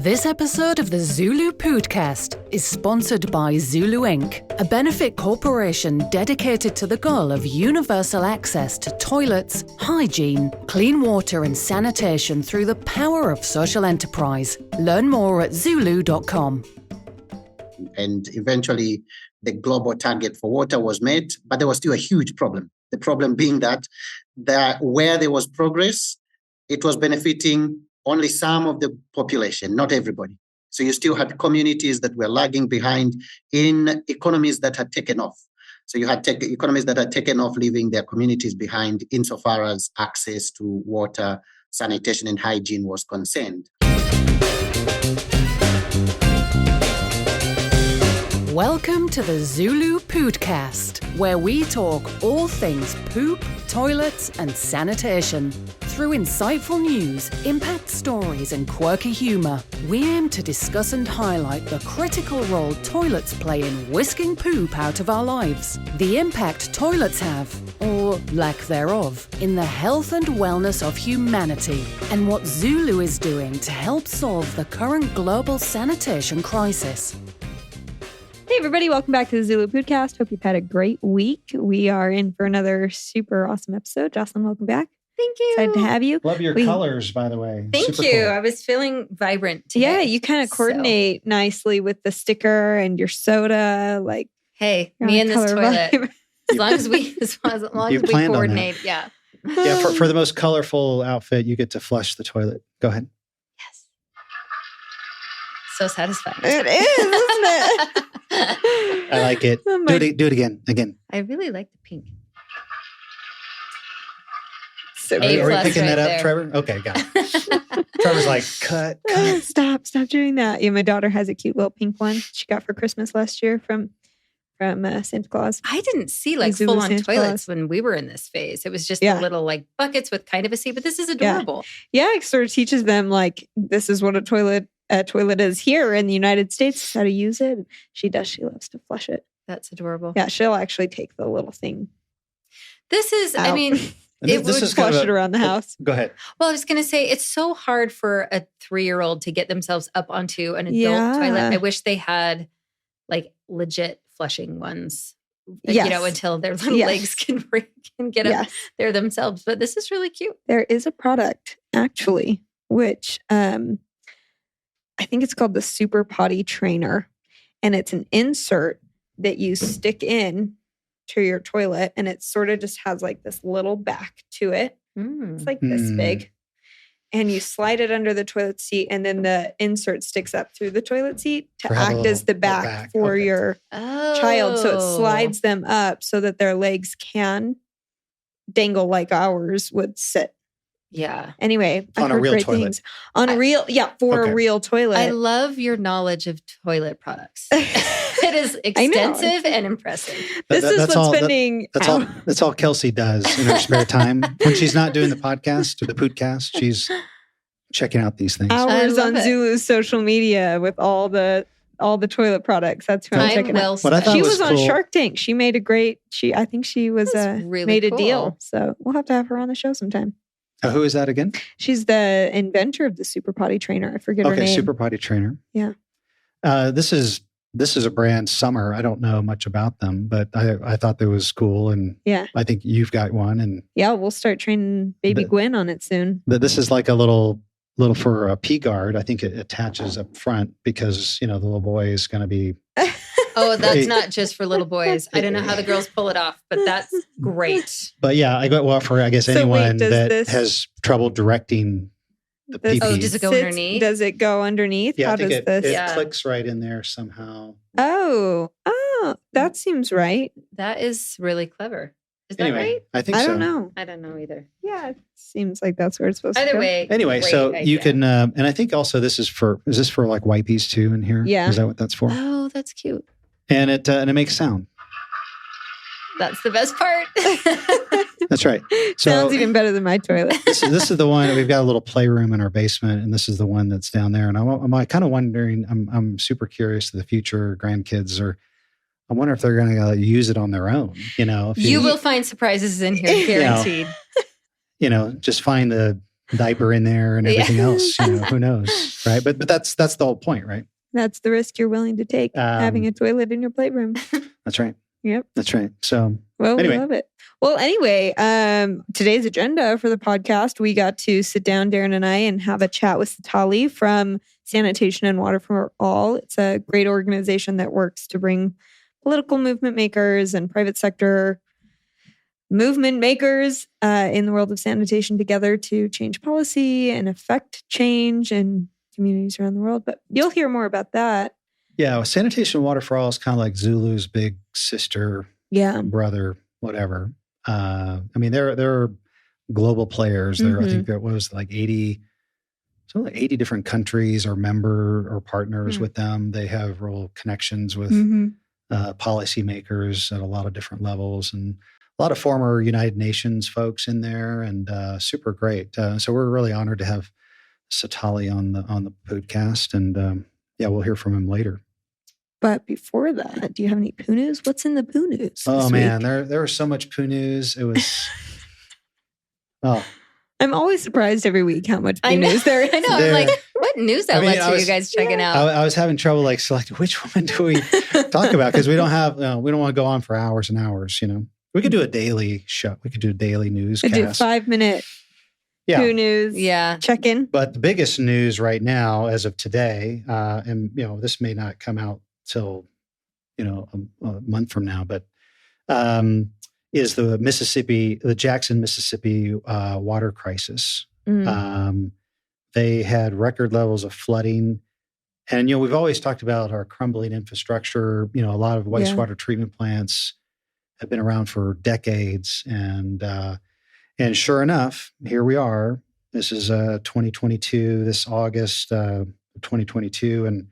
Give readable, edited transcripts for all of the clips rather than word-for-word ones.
This episode of the ZuLoo Poodcast is sponsored by ZuLoo Inc., a benefit corporation dedicated to the goal of universal access to toilets, hygiene, clean water and sanitation through the power of social enterprise. Learn more at ZuLoo.com. And eventually the global target for water was met, but there was still a huge problem. The problem being that where there was progress, it was benefiting only some of the population, not everybody. So you still had communities that were lagging behind in economies that had taken off. So you had economies that had taken off, leaving their communities behind insofar as access to water, sanitation, and hygiene was concerned. Welcome to the ZuLoo Poodcast, where we talk all things poop, toilets, and sanitation. Through insightful news, impact stories, and quirky humour, we aim to discuss and highlight the critical role toilets play in whisking poop out of our lives, the impact toilets have, or lack thereof, in the health and wellness of humanity, and what ZuLoo is doing to help solve the current global sanitation crisis. Hey everybody, welcome back to the ZuLoo Poodcast. Hope you've had a great week. We are in for another super awesome episode. Jocelyn, welcome back. Thank you. Excited to have you. Love your colors, by the way. Thank Super you. cool. I was feeling vibrant today. Yeah, you kind of coordinate nicely with the sticker and your soda. Like, hey, me and this toilet. Vibe. As long as we coordinate, yeah. Yeah, for the most colorful outfit, you get to flush the toilet. Go ahead. Yes. So satisfying. It is, isn't it? I like it. Oh Do it again. I really like the pink. So Are we picking that up, there. Trevor? Okay, got it. Trevor's like, cut. Stop doing that. Yeah, my daughter has a cute little pink one she got for Christmas last year from Santa Claus. I didn't see like ZuLoo full-on Santa toilets Claus. when we were in this phase. It was just the little like buckets with kind of a seat, but this is adorable. Yeah, it sort of teaches them like this is what a toilet is here in the United States, how to use it. She does. She loves to flush it. That's adorable. Yeah, she'll actually take the little thing. This is, out. I mean... It would flush it around the house. Go ahead. Well, I was going to say, it's so hard for a 3-year-old to get themselves up onto an adult toilet. I wish they had like legit flushing ones, until their little legs can get up there themselves. But this is really cute. There is a product, actually, which I think it's called the Super Potty Trainer. And it's an insert that you stick in to your toilet, and it sort of just has like this little back to it. It's like this big, and you slide it under the toilet seat, and then the insert sticks up through the toilet seat to act as the back for your child. So it slides them up so that their legs can dangle like ours would sit. Yeah. Anyway, on a real toilet. On a real, a real toilet. I love your knowledge of toilet products. It is extensive and impressive. This is what's spending. That's all Kelsey does in her spare time when she's not doing the podcast or the Poodcast. She's checking out these things. Hours on ZuLoo's social media with all the toilet products. That's who I'm checking out. She was on Shark Tank. She made a great. I think she was really made a cool. deal. So we'll have to have her on the show sometime. Who is that again? She's the inventor of the Super Potty Trainer. I forget her name. Okay, Super Potty Trainer. Yeah. This is a brand, Summer. I don't know much about them, but I thought that was cool, and I think you've got one. And we'll start training baby Gwen on it soon. This is like a little for a pee guard. I think it attaches up front because the little boy is going to be. Oh, that's not just for little boys. I don't know how the girls pull it off, but that's great. But for anyone that has trouble directing the pee-pee. Oh, does it go underneath? Does it go underneath? Yeah, how I think does it clicks right in there somehow. Oh, that seems right. That is really clever. Is that right? I think so. I don't know. I don't know either. Yeah, it seems like that's where it's supposed to go. Either way. Anyway, so idea. you can, and I think also is this for like wipies too in here? Yeah. Is that what that's for? Oh, that's cute. And it makes sound. That's the best part. That's right. So, sounds even better than my toilet. This is the one. We've got a little playroom in our basement, and this is the one that's down there. And I'm kind of wondering. I'm super curious to the future grandkids, or I wonder if they're going to use it on their own. You will find surprises in here, guaranteed. Just find the diaper in there and everything else. Who knows, right? But that's the whole point, right? That's the risk you're willing to take, having a toilet in your playroom. That's right. Yep. That's right. So, anyway. We love it. Well, anyway, today's agenda for the podcast, we got to sit down, Darren and I, and have a chat with Sitali from Sanitation and Water for All. It's a great organization that works to bring political movement makers and private sector movement makers in the world of sanitation together to change policy and affect change in communities around the world. But you'll hear more about that. Yeah, Sanitation and Water for All is kind of like ZuLoo's big sister, brother, whatever. They're global players. I think there was like 80 different countries are member or partners with them. They have real connections with policymakers at a lot of different levels, and a lot of former United Nations folks in there, and super great. So we're really honored to have Sitali on the Poodcast, and we'll hear from him later. But before that, do you have any poo news? What's in the poo news? Oh man, there was so much poo news. It was I'm always surprised every week how much poo news there is. I know. I'm like, what news outlets are you guys checking out? I was having trouble selecting which one do we talk about, because we don't want to go on for hours and hours. We could do a daily show. We could do a daily newscast. We could do 5-minute poo news. Check in. But the biggest news right now, as of today, and this may not come out till a month from now, but is the Jackson, Mississippi water crisis. They had record levels of flooding, and we've always talked about our crumbling infrastructure. A lot of wastewater treatment plants have been around for decades, and sure enough, here we are. This is 2022. This August 2022, and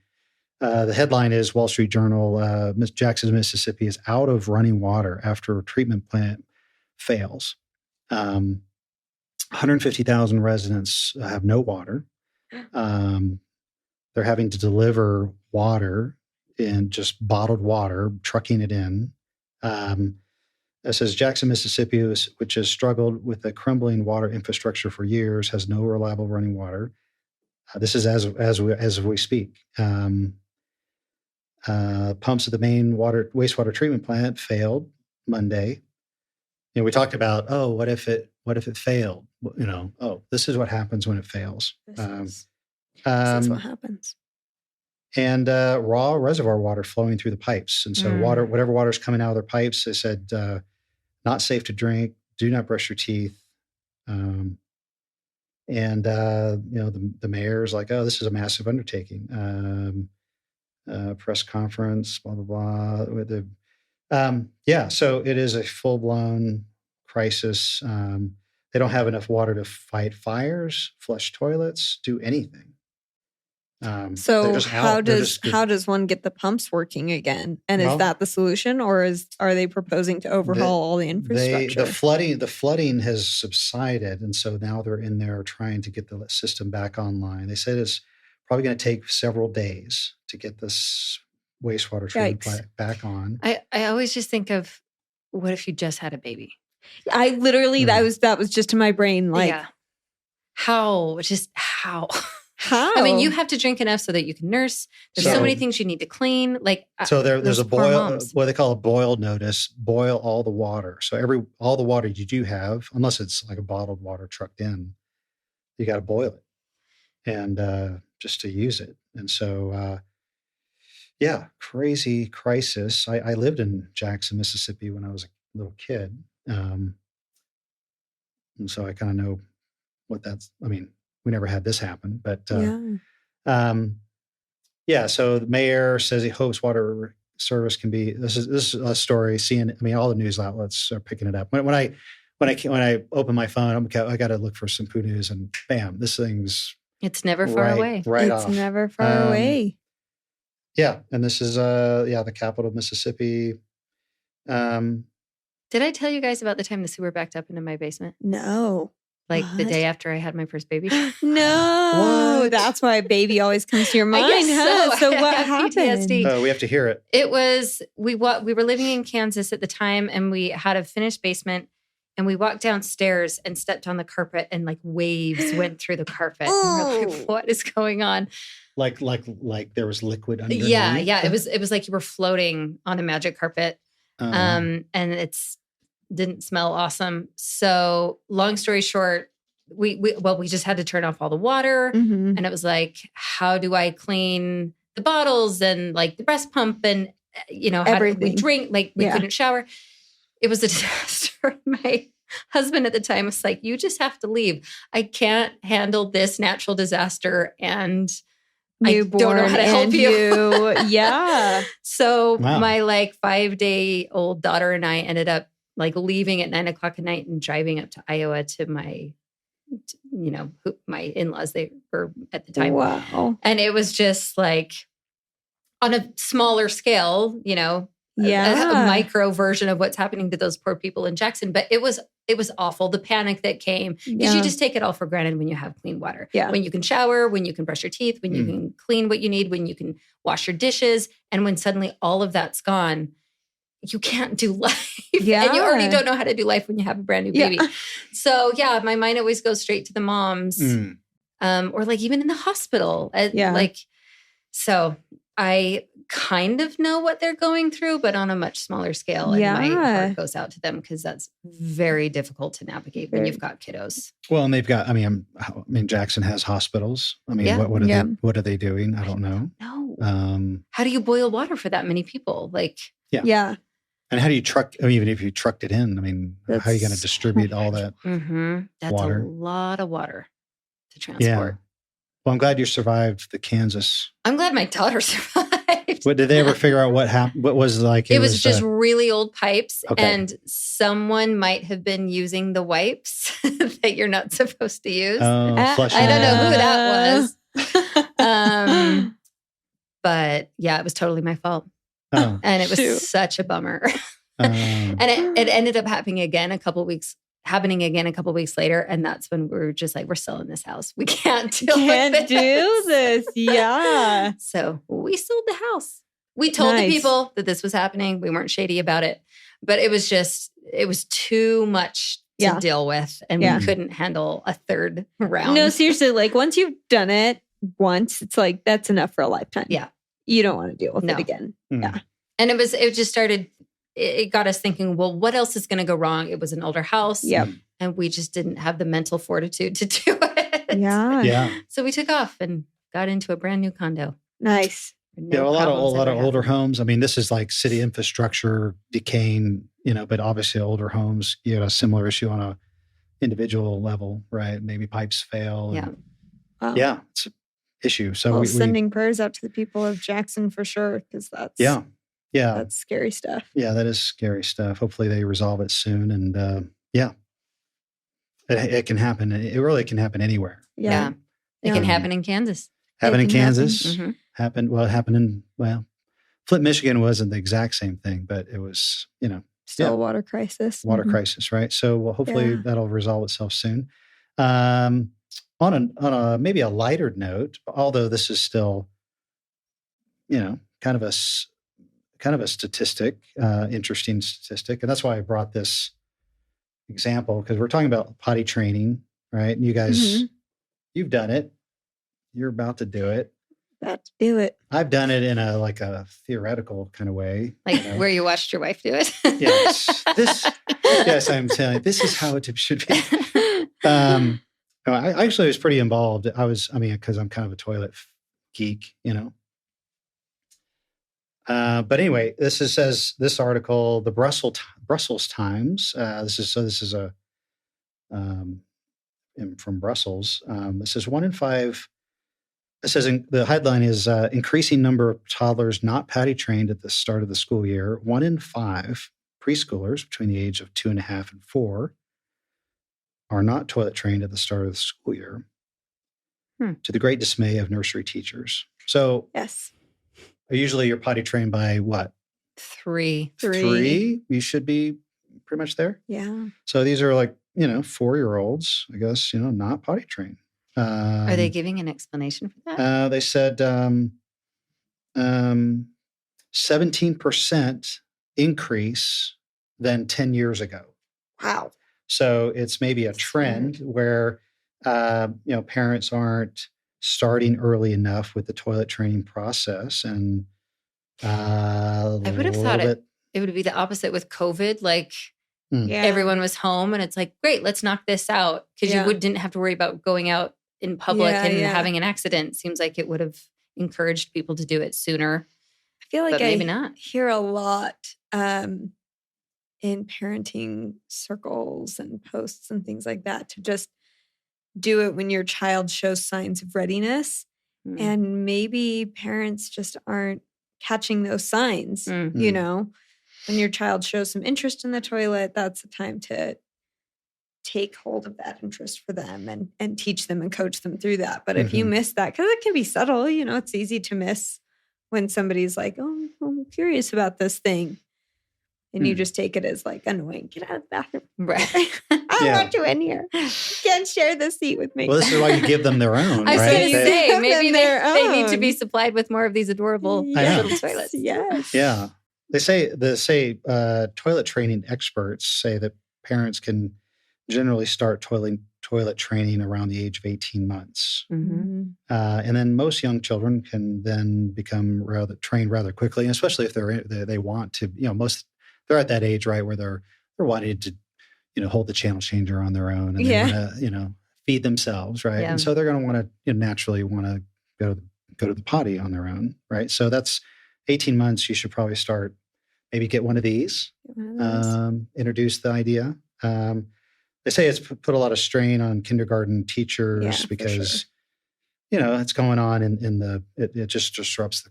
the headline is Wall Street Journal, Jackson, Mississippi is out of running water after a treatment plant fails. 150,000 residents have no water. They're having to deliver water in just bottled water, trucking it in. It says Jackson, Mississippi, which has struggled with a crumbling water infrastructure for years, has no reliable running water. This is as we speak. Pumps at the main wastewater treatment plant failed Monday. We talked about, what if it failed? This is what happens when it fails. This is what happens. And raw reservoir water flowing through the pipes. And so whatever water's coming out of their pipes, they said, not safe to drink, do not brush your teeth. The mayor's like, this is a massive undertaking. Press conference, blah, blah, blah. So it is a full-blown crisis. They don't have enough water to fight fires, flush toilets, do anything. So how does one get the pumps working again? And is that the solution, or are they proposing to overhaul all the infrastructure? The flooding has subsided, and so now they're in there trying to get the system back online. They said it's probably going to take several days to get this wastewater treatment plant back on. I always just think of, what if you just had a baby? I literally that was just in my brain. How? How? I mean, you have to drink enough so that you can nurse. There's so many things you need to clean. So there's a boil, what they call a boil notice. Boil all the water. So all the water you do have, unless it's like a bottled water trucked in, you got to boil it, and just to use it. And so, crazy crisis. I lived in Jackson, Mississippi when I was a little kid, and so I kind of know what that's. I mean, we never had this happen, but so the mayor says he hopes water service can be. This is a story. All the news outlets are picking it up. When I open my phone, I got to look for some poo news, and bam, this thing's. It's never far away. It's never far away. Yeah, and this is the capital of Mississippi. Did I tell you guys about the time the sewer backed up into my basement? No. The day after I had my first baby? No. What? That's why a baby always comes to your mind, huh? So what happened? PTSD. Oh, we have to hear it. It was, we were living in Kansas at the time, and we had a finished basement, And we walked downstairs and stepped on the carpet, and like waves went through the carpet. And we're like, what is going on? Like there was liquid underneath. Yeah. It was like you were floating on a magic carpet. And it's didn't smell awesome. So long story short, we just had to turn off all the water. Mm-hmm. And it was like, how do I clean the bottles and like the breast pump and, how did we drink? Like we couldn't shower. It was a disaster. My husband at the time was like, you just have to leave. I can't handle this natural disaster. And Newborn, I don't know how to help you. Yeah. So my like 5-day-old daughter and I ended up like leaving at 9:00 at night and driving up to Iowa to my, my in-laws, they were at the time. Wow. And it was just like on a smaller scale, a micro version of what's happening to those poor people in Jackson. But it was awful. The panic that came because you just take it all for granted when you have clean water, when you can shower, when you can brush your teeth, when you can clean what you need, when you can wash your dishes. And when suddenly all of that's gone, you can't do life. Yeah. And you already don't know how to do life when you have a brand new baby. So my mind always goes straight to the moms or like even in the hospital. So I kind of know what they're going through, but on a much smaller scale. And my heart goes out to them because that's very difficult to navigate when you've got kiddos. Well, and they've got, Jackson has hospitals. What are they doing? I don't know. No. How do you boil water for that many people? Like, yeah. And how do you truck, even if you trucked it in, how are you going to distribute all that That's water? A lot of water to transport. Yeah. Well, I'm glad you survived the Kansas. I'm glad my daughter survived. What did they ever figure out what happened? What was like? It was just really old pipes, and someone might have been using the wipes that you're not supposed to use. I don't know who that was. But yeah, it was totally my fault. And it was such a bummer. And it ended up happening again a couple weeks later. And that's when we were just like, we're selling this house. We can't do this. Yeah. So we sold the house. We told the people that this was happening. We weren't shady about it, but it was too much to deal with. And we couldn't handle a third round. No, seriously, like once you've done it once, it's like, that's enough for a lifetime. Yeah. You don't want to deal with it again. Yeah. And it got us thinking, well, what else is going to go wrong? It was an older house. Yep. And we just didn't have the mental fortitude to do it. Yeah. Yeah. So we took off and got into a brand new condo. Nice. A lot of older homes. This is like city infrastructure decaying, but obviously older homes, you had a similar issue on a individual level, right? Maybe pipes fail. Yeah. It's an issue. So we're sending prayers out to the people of Jackson for sure. Because that's that's scary stuff. Yeah, that is scary stuff. Hopefully they resolve it soon. And it can happen. It really can happen anywhere. Yeah. It can happen in Kansas. Happened in Kansas. Mm-hmm. It happened in Flint, Michigan wasn't the exact same thing, but it was, still a water crisis. Crisis, right? So hopefully that'll resolve itself soon. On a maybe a lighter note, although this is still, kind of a statistic, interesting statistic, and that's why I brought this example, because we're talking about potty training, right? And you guys, you've done it. You're about to do it. About to do it. I've done it in a theoretical kind of way. Like where you watched your wife do it? Yes, I'm telling you, this is how it should be. I actually was pretty involved. Because I'm kind of a toilet geek, But anyway, says this article, the Brussels Times. This is a from Brussels. It says 1 in 5. It says the headline is increasing number of toddlers not potty trained at the start of the school year. 1 in 5 preschoolers between the age of 2.5 and 4 are not toilet trained at the start of the school year, to the great dismay of nursery teachers. So, yes, usually you're potty trained by what? 3. 3? You should be pretty much there. Yeah. So these are like 4-year-olds, I guess, not potty trained. Are they giving an explanation for that? They said 17% increase than 10 years ago. Wow. So it's maybe a trend where, parents aren't starting early enough with the toilet training process. And I would have thought it would be the opposite with COVID. Like everyone was home and it's like, great, let's knock this out. Because you didn't have to worry about going out in public and having an accident. Seems like it would have encouraged people to do it sooner. I feel like maybe not. Hear a lot in parenting circles and posts and things like that to just do it when your child shows signs of readiness. And maybe parents just aren't catching those signs. You know, when your child shows some interest in the toilet, that's the time to take hold of that interest for them and teach them and coach them through that. But if you miss that, because it can be subtle, you know, it's easy to miss when somebody's like, oh, I'm curious about this thing. And you just take it as like annoying. Get out of the bathroom. Right. I don't want you in here. You can't share the seat with me. Well, this is why you give them their own. I was going to say, maybe they need to own. be supplied with more of these adorable little toilets. Yes. Yeah. They say toilet training experts say that parents can generally start toilet training around the age of 18 months. And then most young children can then become trained rather quickly, and especially if they want to, they're at that age, right, where they're wanting to, hold the channel changer on their own and they want to, feed themselves, right? And so they're going to want to naturally want to go to the potty on their own, right? So that's 18 months. You should probably start, maybe get one of these, introduce the idea. They say it's put a lot of strain on kindergarten teachers because, it's going on it just disrupts the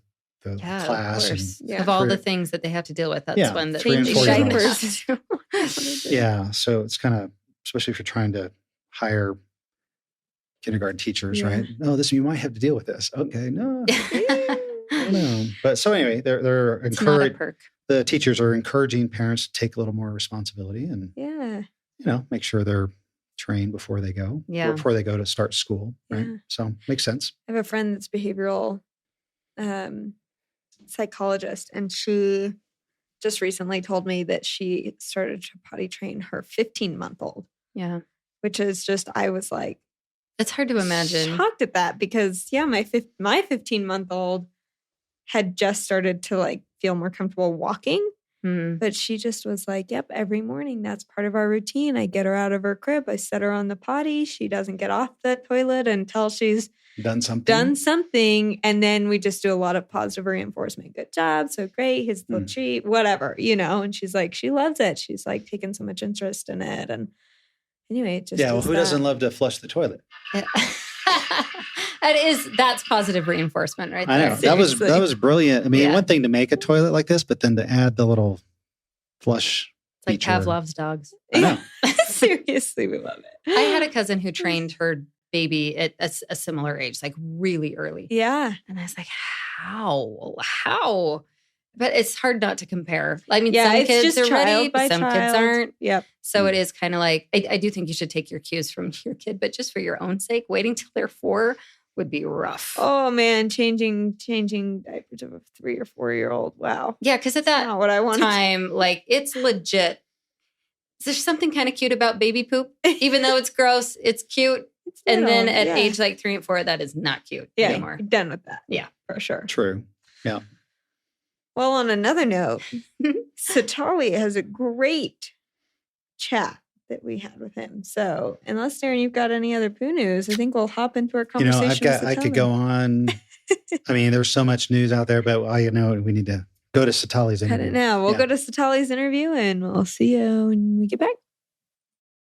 class. Of all the things that they have to deal with, that's one that they shine. Yeah. So it's kind of, especially if you're trying to hire kindergarten teachers, right? No, you might have to deal with this. Okay. No. No. But so anyway, they're encouraged. The teachers are encouraging parents to take a little more responsibility and make sure they're trained before they go. Or before they go to start school. Right. So makes sense. I have a friend that's behavioral psychologist, and she just recently told me that she started to potty train her 15-month-old. Yeah. Which is just, I was like, it's hard to imagine. Shocked at that because my 15-month-old had just started to like feel more comfortable walking. But she just was like, yep, every morning that's part of our routine. I get her out of her crib. I set her on the potty. She doesn't get off the toilet until she's done something. And then we just do a lot of positive reinforcement. Good job. So great. Here's the treat, whatever, And she's like, she loves it. She's like taking so much interest in it. And anyway, it just who doesn't love to flush the toilet? That's positive reinforcement right there. I know. That was brilliant. I mean, one thing to make a toilet like this, but then to add the little flush. It's like Pavlov's dogs. I know. Seriously, we love it. I had a cousin who trained her baby at a similar age, like really early. Yeah. And I was like, how? But it's hard not to compare. I mean, some it's kids just are ready, by but some kids child. aren't. Yep. So it is kind of like, I do think you should take your cues from your kid, but just for your own sake, waiting till they're 4 would be rough. Oh man, changing diapers of a 3 or 4-year-old. Wow. Yeah, because at that not what I want. time, like it's legit. There's something kind of cute about baby poop. Even though it's gross, it's cute. And then at age like 3 and 4, that is not cute anymore. You're done with that. Yeah, for sure. True. Yeah. Well, on another note, Sitali has a great chat that we had with him. So unless, Darren, you've got any other poo news, I think we'll hop into our conversation. I could go on. I mean, there's so much news out there, but we need to go to Sitali's interview. Cut it now. We'll go to Sitali's interview and we'll see you when we get back.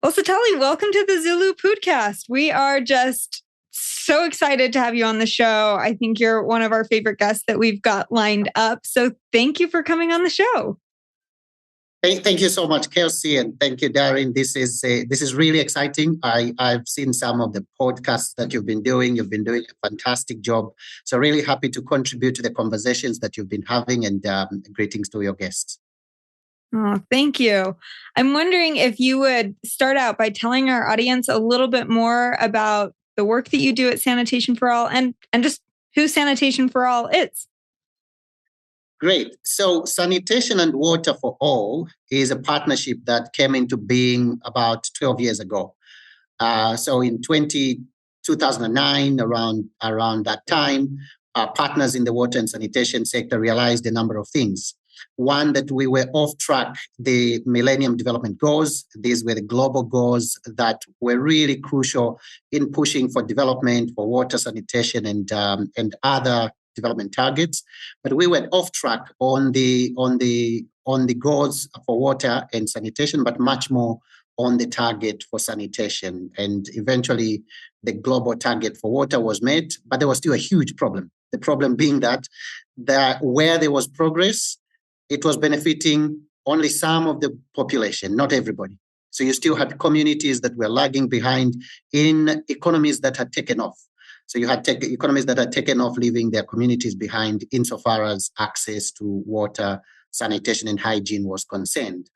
Well, Sitali, welcome to the ZuLoo Poodcast. We are just so excited to have you on the show. I think you're one of our favorite guests that we've got lined up. So thank you for coming on the show. Thank you so much, Kelsey, and thank you, Darren. This is really exciting. I've seen some of the podcasts that you've been doing. You've been doing a fantastic job. So really happy to contribute to the conversations that you've been having, and greetings to your guests. Oh, thank you. I'm wondering if you would start out by telling our audience a little bit more about the work that you do at Sanitation for All and just who Sanitation for All is. Great. So Sanitation and Water for All is a partnership that came into being about 12 years ago. So in 2009, around that time, partners in the water and sanitation sector realized a number of things. One, that we were off track the Millennium Development Goals. These were the global goals that were really crucial in pushing for development for water, sanitation, and other development targets. But we went off track on the goals for water and sanitation, but much more on the target for sanitation. And eventually, the global target for water was met, but there was still a huge problem. The problem being that where there was progress, it was benefiting only some of the population, not everybody. So you still had communities that were lagging behind in economies that had taken off. So you had economies that had taken off, leaving their communities behind insofar as access to water, sanitation, and hygiene was concerned.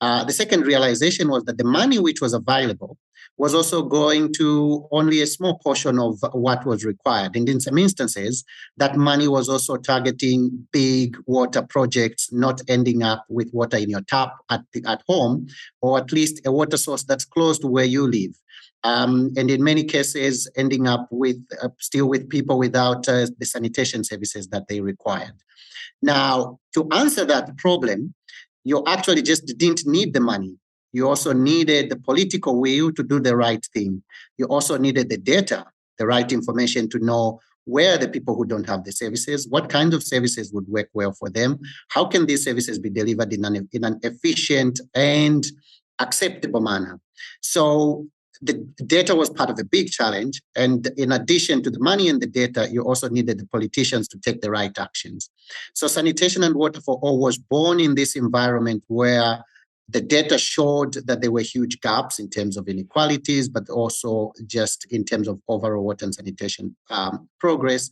The second realization was that the money which was available was also going to only a small portion of what was required. And in some instances, that money was also targeting big water projects, not ending up with water in your tap at home, or at least a water source that's close to where you live. And in many cases, ending up with still with people without the sanitation services that they required. Now, to answer that problem, you actually just didn't need the money. You also needed the political will to do the right thing. You also needed the data, the right information to know where the people who don't have the services, what kind of services would work well for them, how can these services be delivered in an efficient and acceptable manner. So the data was part of a big challenge. And in addition to the money and the data, you also needed the politicians to take the right actions. So Sanitation and Water for All was born in this environment where the data showed that there were huge gaps in terms of inequalities, but also just in terms of overall water and sanitation progress,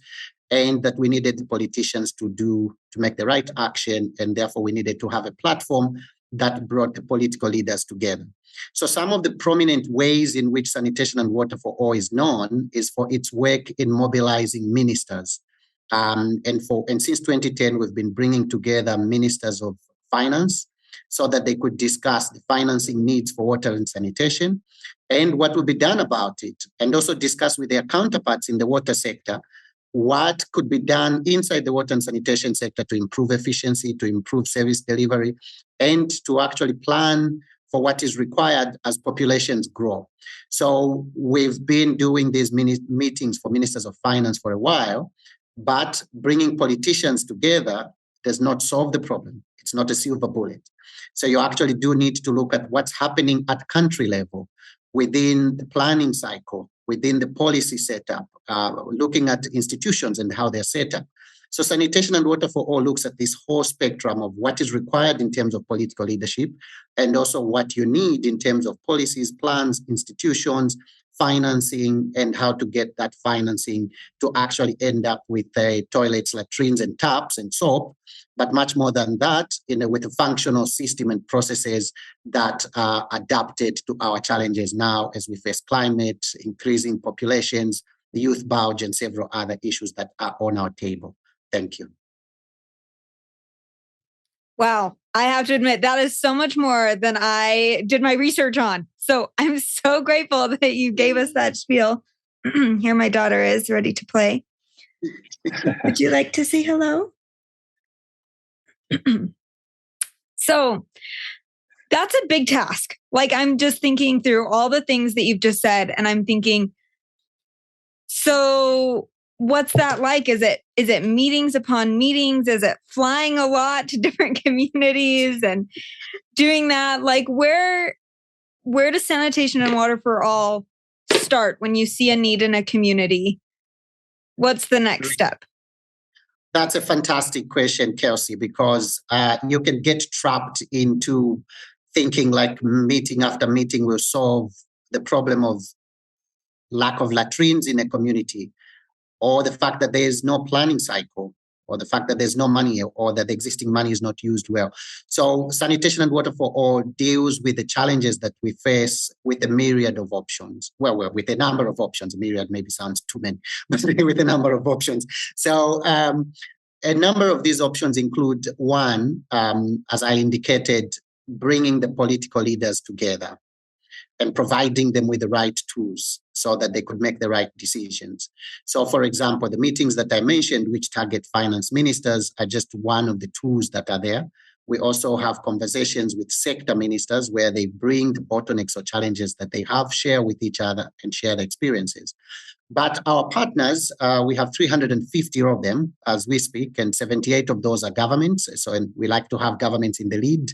and that we needed the politicians to make the right action, and therefore we needed to have a platform that brought the political leaders together. So some of the prominent ways in which Sanitation and Water for All is known is for its work in mobilizing ministers. And since 2010, we've been bringing together ministers of finance so that they could discuss the financing needs for water and sanitation and what will be done about it, and also discuss with their counterparts in the water sector what could be done inside the water and sanitation sector to improve efficiency, to improve service delivery, and to actually plan for what is required as populations grow. So we've been doing these meetings for ministers of finance for a while, but bringing politicians together does not solve the problem. It's not a silver bullet. So you actually do need to look at what's happening at country level, within the planning cycle, within the policy setup, looking at institutions and how they're set up. So Sanitation and Water for All looks at this whole spectrum of what is required in terms of political leadership, and also what you need in terms of policies, plans, institutions, financing, and how to get that financing to actually end up with toilets, latrines, and taps and soap, but much more than that, with a functional system and processes that are adapted to our challenges now as we face climate, increasing populations, the youth bulge, and several other issues that are on our table. Thank you. Wow. I have to admit, that is so much more than I did my research on. So I'm so grateful that you gave us that spiel. Here my daughter is ready to play. Would you like to say hello? So that's a big task. Like, I'm just thinking through all the things that you've just said, and I'm thinking, so what's that like? Is it meetings upon meetings? Is it flying a lot to different communities and doing that? Like, where does Sanitation and Water for All start when you see a need in a community? What's the next step? That's a fantastic question, Kelsey, because you can get trapped into thinking like meeting after meeting will solve the problem of lack of latrines in a community, or the fact that there is no planning cycle, or the fact that there's no money, or that the existing money is not used well. So Sanitation and Water for All deals with the challenges that we face with a myriad of options. Well, with a number of options. A myriad maybe sounds too many, but with a number of options. So a number of these options include one, as I indicated, bringing the political leaders together and providing them with the right tools so that they could make the right decisions. So, for example, the meetings that I mentioned, which target finance ministers, are just one of the tools that are there. We also have conversations with sector ministers where they bring the bottlenecks or challenges that they have, share with each other, and share their experiences. But our partners, we have 350 of them as we speak, and 78 of those are governments. So and we like to have governments in the lead.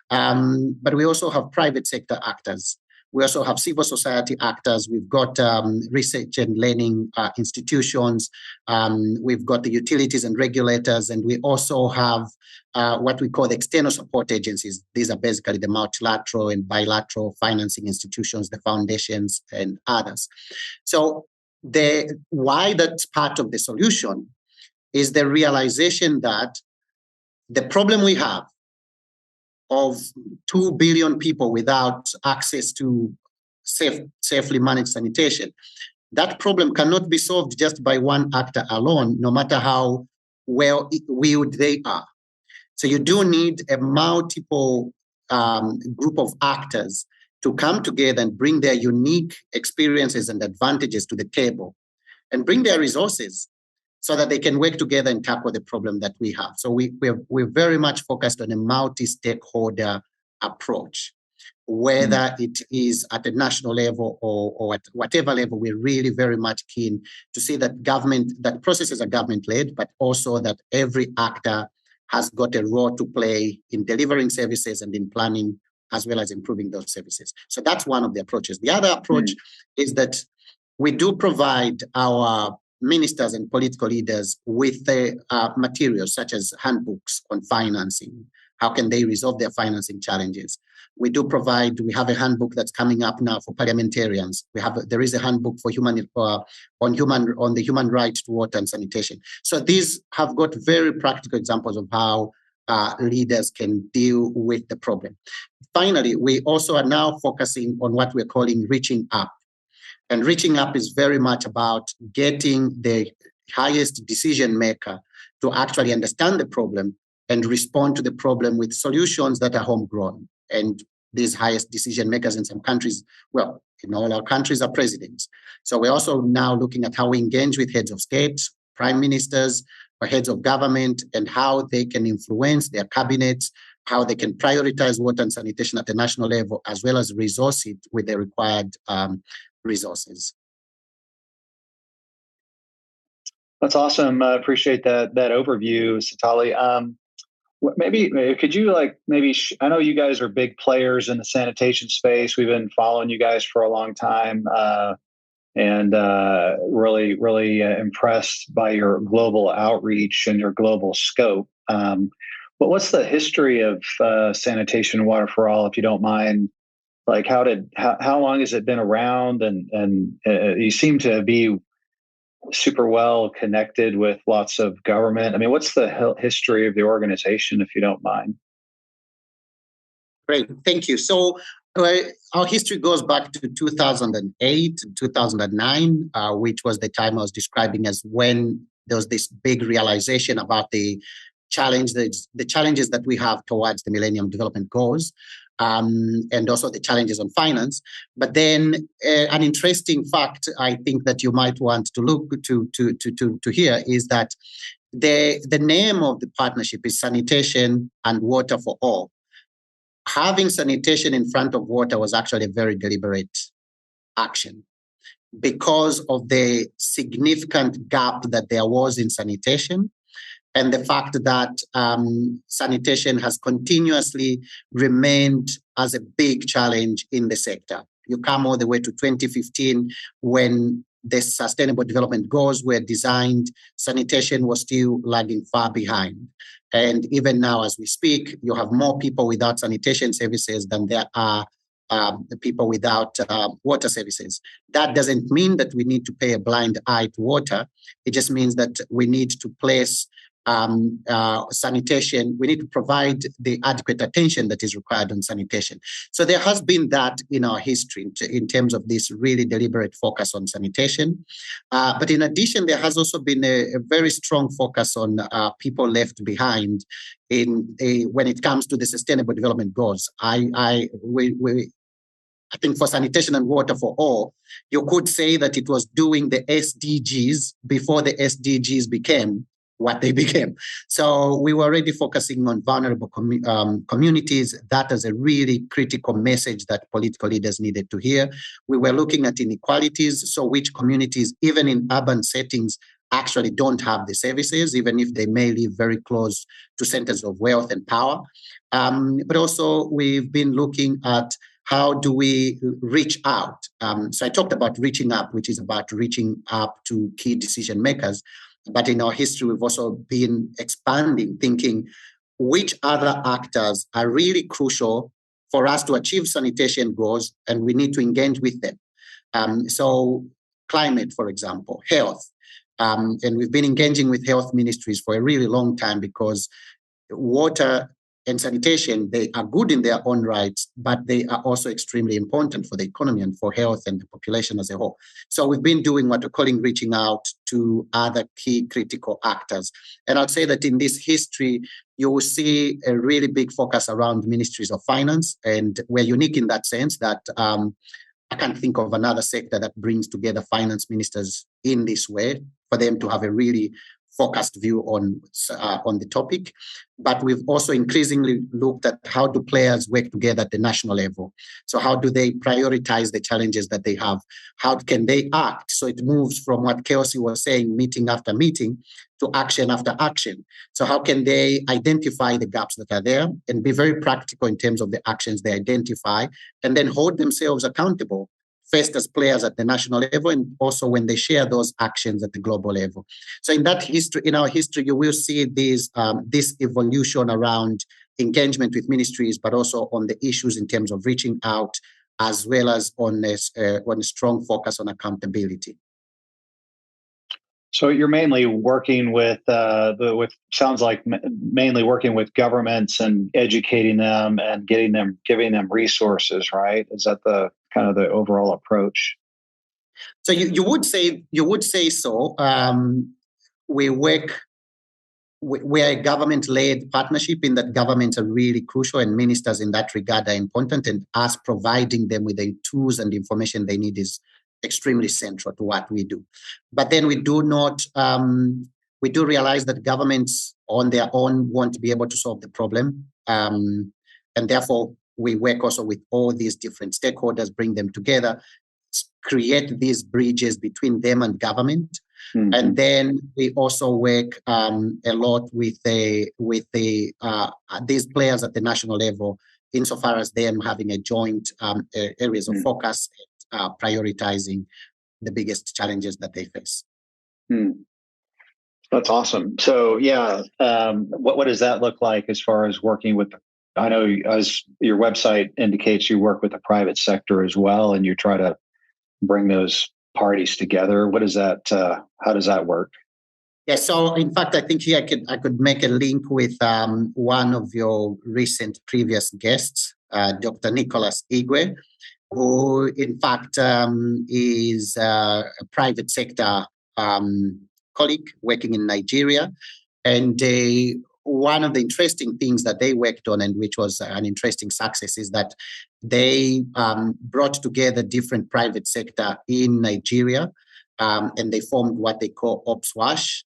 But we also have private sector actors. We also have civil society actors. We've got research and learning institutions. We've got the utilities and regulators. And we also have what we call the external support agencies. These are basically the multilateral and bilateral financing institutions, the foundations, and others. So why that's part of the solution is the realization that the problem we have of 2 billion people without access to safely managed sanitation, that problem cannot be solved just by one actor alone, no matter how well-willed they are. So you do need a multiple group of actors to come together and bring their unique experiences and advantages to the table and bring their resources so that they can work together and tackle the problem that we have. So we're very much focused on a multi-stakeholder approach, whether it is at a national level or at whatever level. We're really very much keen to see that that processes are government-led, but also that every actor has got a role to play in delivering services and in planning, as well as improving those services. So that's one of the approaches. The other approach is that we do provide our ministers and political leaders with the materials such as handbooks on financing. How can they resolve their financing challenges? We have a handbook that's coming up now for parliamentarians. There is a handbook for on the human right to water and sanitation. So these have got very practical examples of how leaders can deal with the problem. Finally, we also are now focusing on what we're calling reaching up. And reaching up is very much about getting the highest decision maker to actually understand the problem and respond to the problem with solutions that are homegrown. And these highest decision makers in some countries, well, in all our countries, are presidents. So we're also now looking at how we engage with heads of state, prime ministers, or heads of government, and how they can influence their cabinets, how they can prioritize water and sanitation at the national level, as well as resource it with the required resources. That's awesome. I appreciate that overview, Sitali. Maybe could you I know you guys are big players in the sanitation space. We've been following you guys for a long time, and really, really impressed by your global outreach and your global scope. But what's the history of Sanitation and Water for All, if you don't mind? Like, how long has it been around? And you seem to be super well connected with lots of government. I mean, what's the history of the organization, if you don't mind? Great, thank you. So our history goes back to 2008, 2009, which was the time I was describing as when there was this big realization about the challenges that we have towards the Millennium Development Goals. And also the challenges on finance. But then an interesting fact I think that you might want to look to hear is that the name of the partnership is Sanitation and Water for All. Having sanitation in front of water was actually a very deliberate action because of the significant gap that there was in sanitation, and the fact that sanitation has continuously remained as a big challenge in the sector. You come all the way to 2015 when the Sustainable Development Goals were designed, sanitation was still lagging far behind. And even now as we speak, you have more people without sanitation services than there are people without water services. That doesn't mean that we need to pay a blind eye to water. It just means that we need to place sanitation, we need to provide the adequate attention that is required on sanitation. So there has been that in our history in terms of this really deliberate focus on sanitation. But in addition, there has also been a very strong focus on people left behind when it comes to the Sustainable Development Goals. I think for sanitation and water for all, you could say that it was doing the SDGs before the SDGs became what they became. So we were already focusing on vulnerable communities. That is a really critical message that political leaders needed to hear. We were looking at inequalities, so which communities, even in urban settings, actually don't have the services, even if they may live very close to centers of wealth and power. But also we've been looking at how do we reach out? So I talked about reaching up, which is about reaching up to key decision makers. But in our history, we've also been expanding, thinking which other actors are really crucial for us to achieve sanitation goals, and we need to engage with them. So climate, for example, health. And we've been engaging with health ministries for a really long time because water and sanitation, they are good in their own rights, but they are also extremely important for the economy and for health and the population as a whole. So we've been doing what we're calling reaching out to other key critical actors. And I'd say that in this history, you will see a really big focus around ministries of finance. And we're unique in that sense that I can't think of another sector that brings together finance ministers in this way for them to have a really focused view on the topic. But we've also increasingly looked at how do players work together at the national level. So how do they prioritize the challenges that they have? How can they act? So it moves from what Kelsey was saying, meeting after meeting, to action after action. So how can they identify the gaps that are there and be very practical in terms of the actions they identify, and then hold themselves accountable, first as players at the national level, and also when they share those actions at the global level. So in our history, you will see this evolution around engagement with ministries, but also on the issues in terms of reaching out, as well as on a strong focus on accountability. So you're mainly working with sounds like mainly working with governments and educating them and giving them resources, right? Is that the kind of the overall approach? So you would say so. We're a government-led partnership in that governments are really crucial, and ministers in that regard are important, and us providing them with the tools and information they need is extremely central to what we do. But then we do realize that governments on their own won't be able to solve the problem. And therefore, we work also with all these different stakeholders, bring them together, create these bridges between them and government. Mm-hmm. And then we also work a lot with these players at the national level, insofar as them having a joint areas of focus, prioritizing the biggest challenges that they face. That's awesome. So, what does that look like as far as working with? I know, as your website indicates, you work with the private sector as well, and you try to bring those parties together. What is that? How does that work? Yeah. So, in fact, I think here I could make a link with one of your recent previous guests, Dr. Nicholas Igwe, who, in fact, is a private sector colleague working in Nigeria. And one of the interesting things that they worked on, and which was an interesting success, is that they brought together different private sector in Nigeria, and they formed what they call OPSWASH,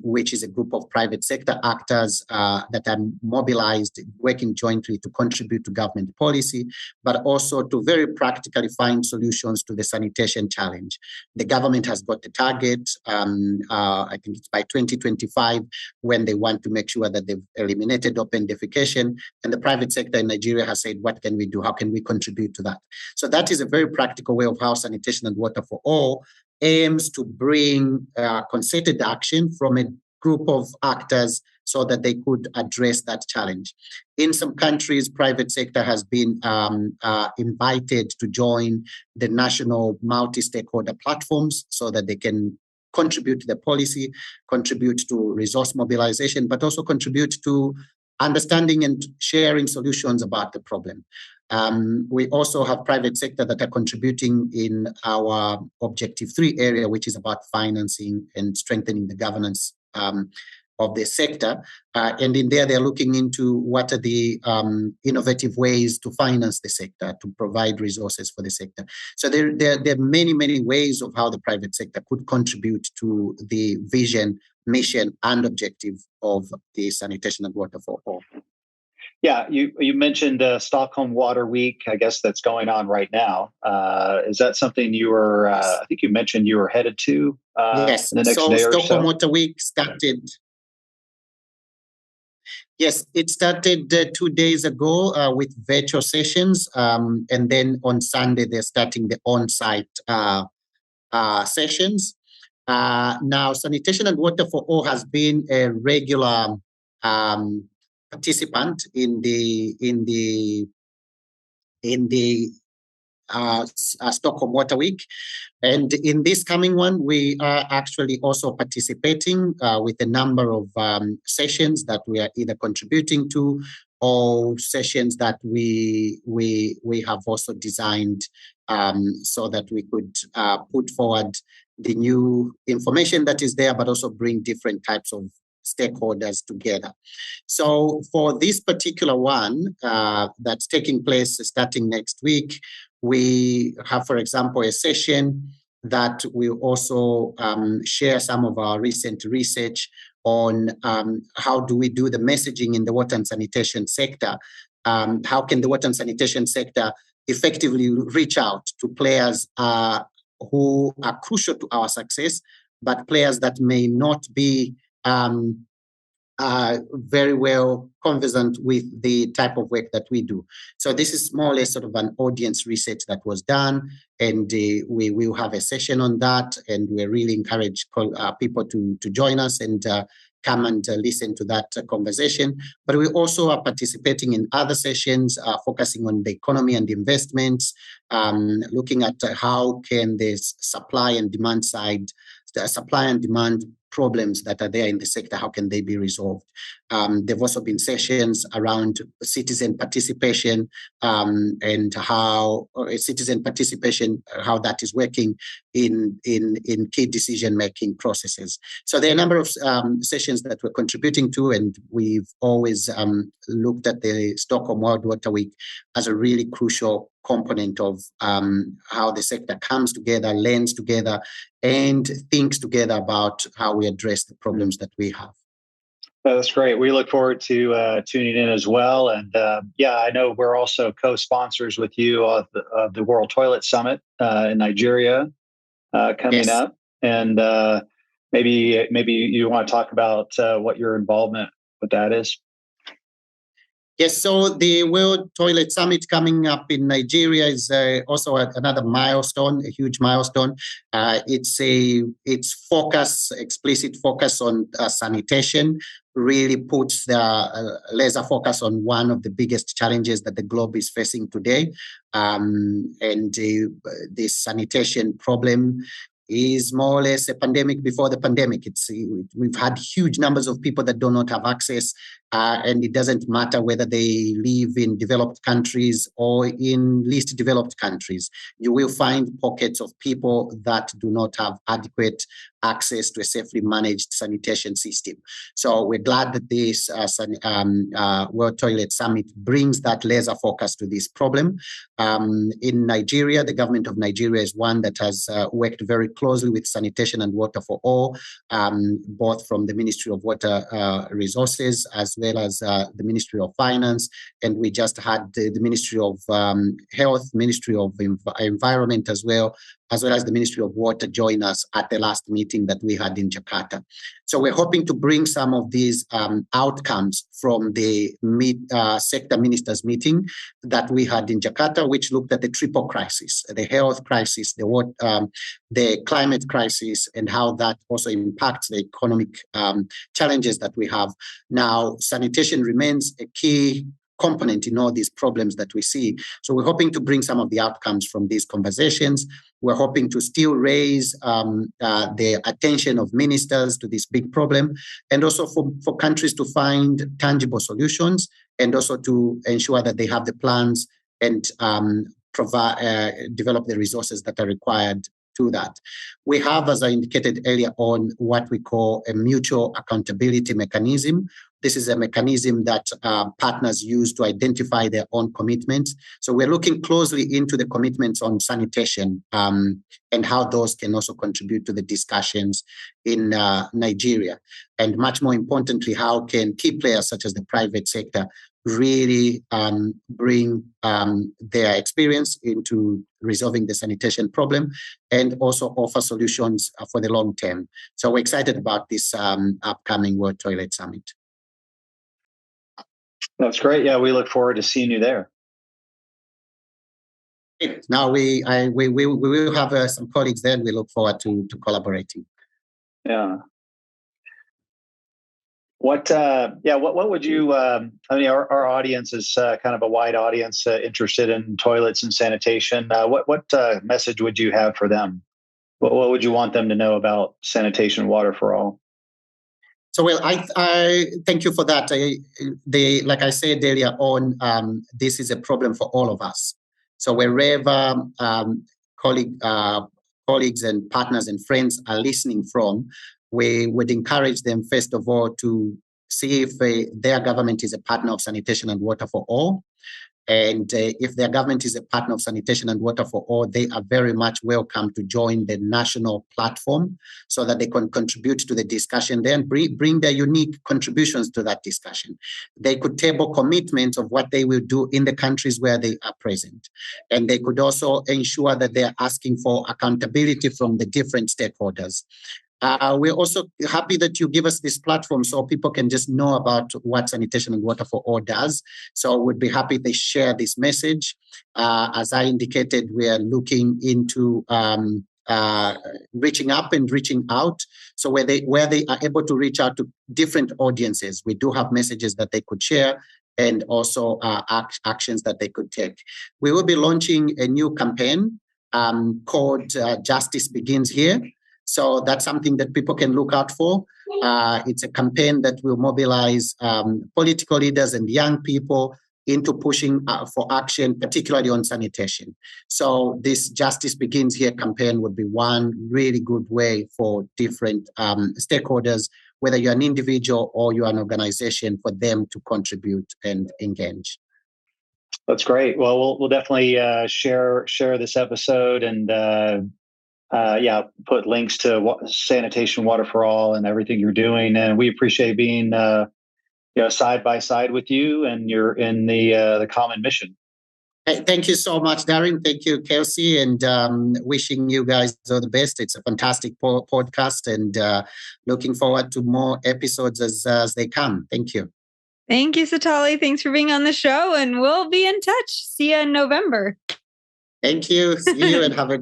which is a group of private sector actors that are mobilized, working jointly to contribute to government policy, but also to very practically find solutions to the sanitation challenge. The government has got the target, I think it's by 2025, when they want to make sure that they've eliminated open defecation. And the private sector in Nigeria has said, what can we do? How can we contribute to that? So that is a very practical way of how Sanitation and Water for All aims to bring concerted action from a group of actors so that they could address that challenge. In some countries, private sector has been invited to join the national multi-stakeholder platforms so that they can contribute to the policy, contribute to resource mobilization, but also contribute to understanding and sharing solutions about the problem. We also have private sector that are contributing in our Objective 3 area, which is about financing and strengthening the governance of the sector. And in there, they're looking into what are the innovative ways to finance the sector, to provide resources for the sector. So there are many, many ways of how the private sector could contribute to the vision, mission, and objective of the Sanitation and Water for All. Yeah, you mentioned Stockholm Water Week. I guess that's going on right now. Is that something you were? I think you mentioned you were headed to. Yes. The next day or Stockholm so? Water Week started. Yes, it started 2 days ago with virtual sessions, and then on Sunday they're starting the on-site sessions. Now, Sanitation and Water for All has been a regular participant in the Stockholm Water Week, and in this coming one, we are actually also participating with a number of sessions that we are either contributing to or sessions that we have also designed so that we could put forward the new information that is there, but also bring different types of stakeholders together. So for this particular one that's taking place starting next week, we have, for example, a session that will also share some of our recent research on how do we do the messaging in the water and sanitation sector. How can the water and sanitation sector effectively reach out to players who are crucial to our success, but players that may not be very well conversant with the type of work that we do. So this is more or less sort of an audience research that was done, and we will have a session on that, and we really encourage people to join us and come and listen to that conversation. But we also are participating in other sessions, focusing on the economy and investments, looking at how can this supply and demand side, the supply and demand problems that are there in the sector, how can they be resolved? There've also been sessions around citizen participation and how citizen participation, how that is working in key decision-making processes. So there are a number of sessions that we're contributing to, and we've always looked at the Stockholm World Water Week as a really crucial component of how the sector comes together, learns together, and thinks together about how we address the problems that we have. That's great. We look forward to tuning in as well. And I know we're also co-sponsors with you of the World Toilet Summit in Nigeria coming up. And maybe you want to talk about what your involvement with that is. Yes, so the World Toilet Summit coming up in Nigeria is also another milestone, a huge milestone. Its explicit focus on sanitation really puts the laser focus on one of the biggest challenges that the globe is facing today. And this sanitation problem is more or less a pandemic before the pandemic. We've had huge numbers of people that do not have access, and it doesn't matter whether they live in developed countries or in least developed countries. You will find pockets of people that do not have adequate access to a safely managed sanitation system. So we're glad that this World Toilet Summit brings that laser focus to this problem. In Nigeria, the government of Nigeria is one that has worked very closely with Sanitation and Water for All, both from the Ministry of Water Resources as well as the Ministry of Finance. And we just had the Ministry of Health, Ministry of Environment as well as the Ministry of Water join us at the last meeting that we had in Jakarta. So we're hoping to bring some of these outcomes from the sector ministers meeting that we had in Jakarta, which looked at the triple crisis, the health crisis, the climate crisis, and how that also impacts the economic challenges that we have. Now, sanitation remains a key component in all these problems that we see. So we're hoping to bring some of the outcomes from these conversations. We're hoping to still raise the attention of ministers to this big problem, and also for countries to find tangible solutions, and also to ensure that they have the plans and develop the resources that are required to that. We have, as I indicated earlier on, what we call a mutual accountability mechanism. This is a mechanism that partners use to identify their own commitments. So we're looking closely into the commitments on sanitation and how those can also contribute to the discussions in Nigeria. And much more importantly, how can key players such as the private sector really bring their experience into resolving the sanitation problem and also offer solutions for the long term. So we're excited about this upcoming World Toilet Summit. That's great. Yeah, we look forward to seeing you there. Now we will have some colleagues there, and we look forward to collaborating. Yeah. What would you? I mean, our audience is kind of a wide audience interested in toilets and sanitation. What message would you have for them? What would you want them to know about sanitation and water for all? So, well, I thank you for that. Like I said earlier on, this is a problem for all of us. So wherever colleagues and partners and friends are listening from, we would encourage them, first of all, to see if their government is a partner of sanitation and water for all. And if their government is a partner of sanitation and water for all, they are very much welcome to join the national platform so that they can contribute to the discussion there and bring their unique contributions to that discussion. They could table commitments of what they will do in the countries where they are present. And they could also ensure that they are asking for accountability from the different stakeholders. We're also happy that you give us this platform so people can just know about what Sanitation and Water for All does. So we'd be happy they share this message. As I indicated, we are looking into reaching up and reaching out. So where they are able to reach out to different audiences, we do have messages that they could share and also actions that they could take. We will be launching a new campaign called Justice Begins Here. So that's something that people can look out for. It's a campaign that will mobilize political leaders and young people into pushing for action, particularly on sanitation. So this Justice Begins Here campaign would be one really good way for different stakeholders, whether you're an individual or you're an organization, for them to contribute and engage. That's great. Well, we'll definitely share this episode and put links to Sanitation Water for All and everything you're doing. And we appreciate being side by side with you, and you're in the common mission. Hey, thank you so much, Darren. Thank you, Kelsey, and wishing you guys all the best. It's a fantastic podcast, and looking forward to more episodes as they come. Thank you. Thank you, Sitali. Thanks for being on the show, and we'll be in touch. See you in November. Thank you. See you, and have a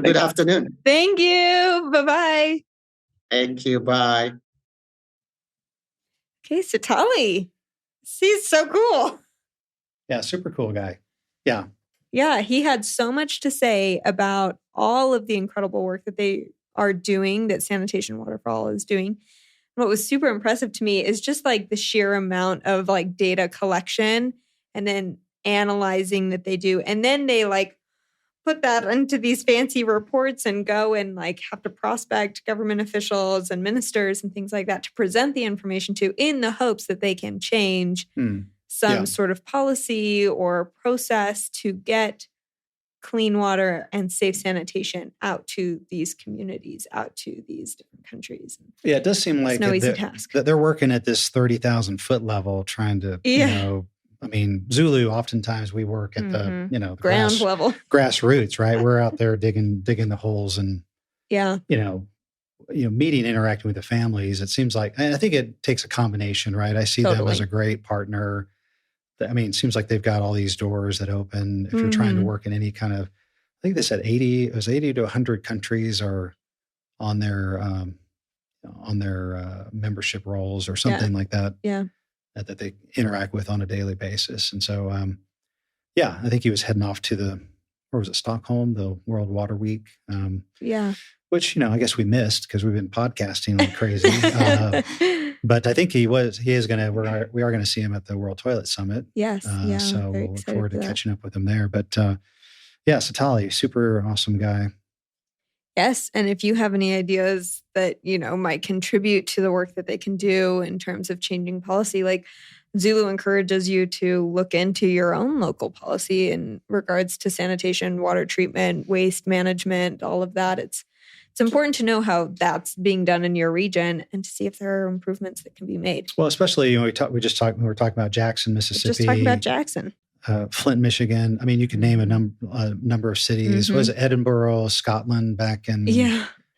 good afternoon. Thank you. Bye-bye. Thank you. Bye. Okay, Sitali. He's so cool. Yeah, super cool guy. Yeah. Yeah, he had so much to say about all of the incredible work that they are doing, that Sanitation Water for All is doing. What was super impressive to me is just like the sheer amount of like data collection and then analyzing that they do. And then they like put that into these fancy reports and go and like have to prospect government officials and ministers and things like that to present the information to, in the hopes that they can change some sort of policy or process to get clean water and safe sanitation out to these communities, out to these different countries. Yeah, it does seem like no easy task. That they're working at this 30,000 foot level, trying to, I mean, ZuLoo, oftentimes we work at the, the ground level, grassroots, right? We're out there digging the holes and, meeting, interacting with the families. It seems like, and I think it takes a combination, right? I see them as a great partner. I mean, it seems like they've got all these doors that open. If you're trying to work in any kind of, I think they said 80 to 100 countries are on their membership rolls or something like that. Yeah. that they interact with on a daily basis. And so, I think he was heading off to Stockholm, the World Water Week. Which, I guess we missed because we've been podcasting like crazy. But I think we are going to see him at the World Toilet Summit. Yes. So we'll look forward to catching up with him there. But Sitali, super awesome guy. Yes. And if you have any ideas that, might contribute to the work that they can do in terms of changing policy, like ZuLoo encourages you to look into your own local policy in regards to sanitation, water treatment, waste management, all of that. It's important to know how that's being done in your region and to see if there are improvements that can be made. Well, especially, we were talking about Jackson, Mississippi. Just talking about Jackson. Flint, Michigan. I mean, you can name a number of cities. Was it Edinburgh, Scotland back in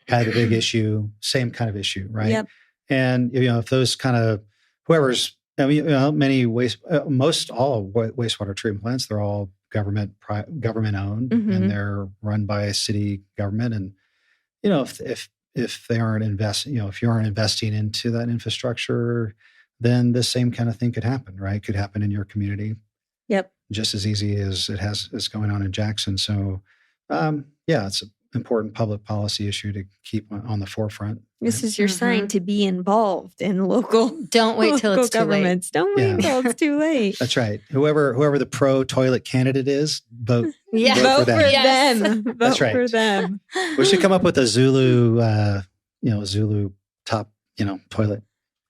had a big issue, same kind of issue, right? Yep. And, if those kind of, whoever's, most all wastewater treatment plants, they're all government owned, and they're run by a city government. And, if they aren't if you aren't investing into that infrastructure, then the same kind of thing could happen, right? Could happen in your community. Yep. Just as easy as it's going on in Jackson. So, it's an important public policy issue to keep on the forefront. This is your sign to be involved in local. Don't wait till it's too late. Don't wait until it's too late. That's right. Whoever the pro toilet candidate is, vote. Vote for them. That's right. For them. We should come up with a ZuLoo, ZuLoo top, toilet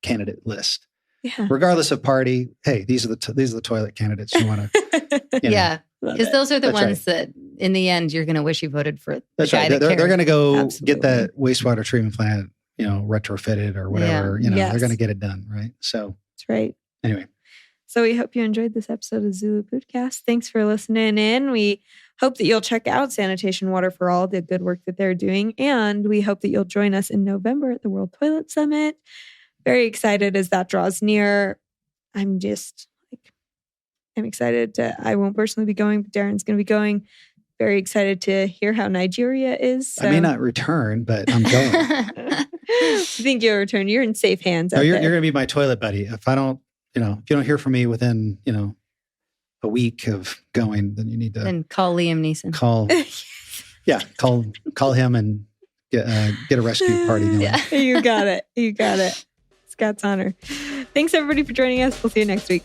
candidate list. Yeah. Regardless of party, hey, these are the toilet candidates you want to. Because those are the ones that, in the end, you're going to wish you voted for. That's right. They're going to go get that wastewater treatment plant, retrofitted or whatever. They're going to get it done, right? So that's right. Anyway, so we hope you enjoyed this episode of ZuLoo Poodcast. Thanks for listening in. We hope that you'll check out Sanitation Water for All, the good work that they're doing, and we hope that you'll join us in November at the World Toilet Summit. Very excited as that draws near. I'm excited I won't personally be going, but Darren's going to be going. Very excited to hear how Nigeria is. So. I may not return, but I'm going. I think you'll return. You're in safe hands. You're going to be my toilet buddy. If I don't, if you don't hear from me within, a week of going, then you need to. Then call Liam Neeson. Call him and get a rescue party going. Yeah. You got it. Scott's honor. Thanks everybody for joining us. We'll see you next week.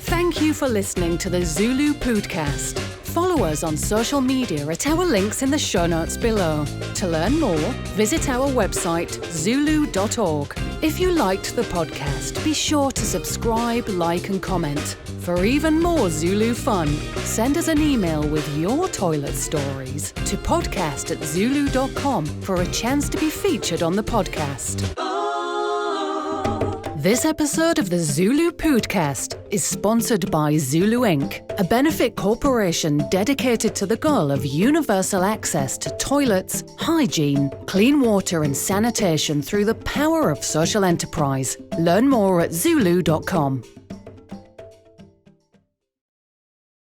Thank you for listening to the ZuLoo Poodcast. Follow us on social media at our links in the show notes below. To learn more, visit our website, ZuLoo.org. If you liked the podcast, be sure to subscribe, like, and comment. For even more ZuLoo fun, send us an email with your toilet stories to podcast@zuloo.com for a chance to be featured on the podcast. This episode of the ZuLoo Poodcast is sponsored by ZuLoo Inc., a benefit corporation dedicated to the goal of universal access to toilets, hygiene, clean water and sanitation through the power of social enterprise. Learn more at ZuLoo.com.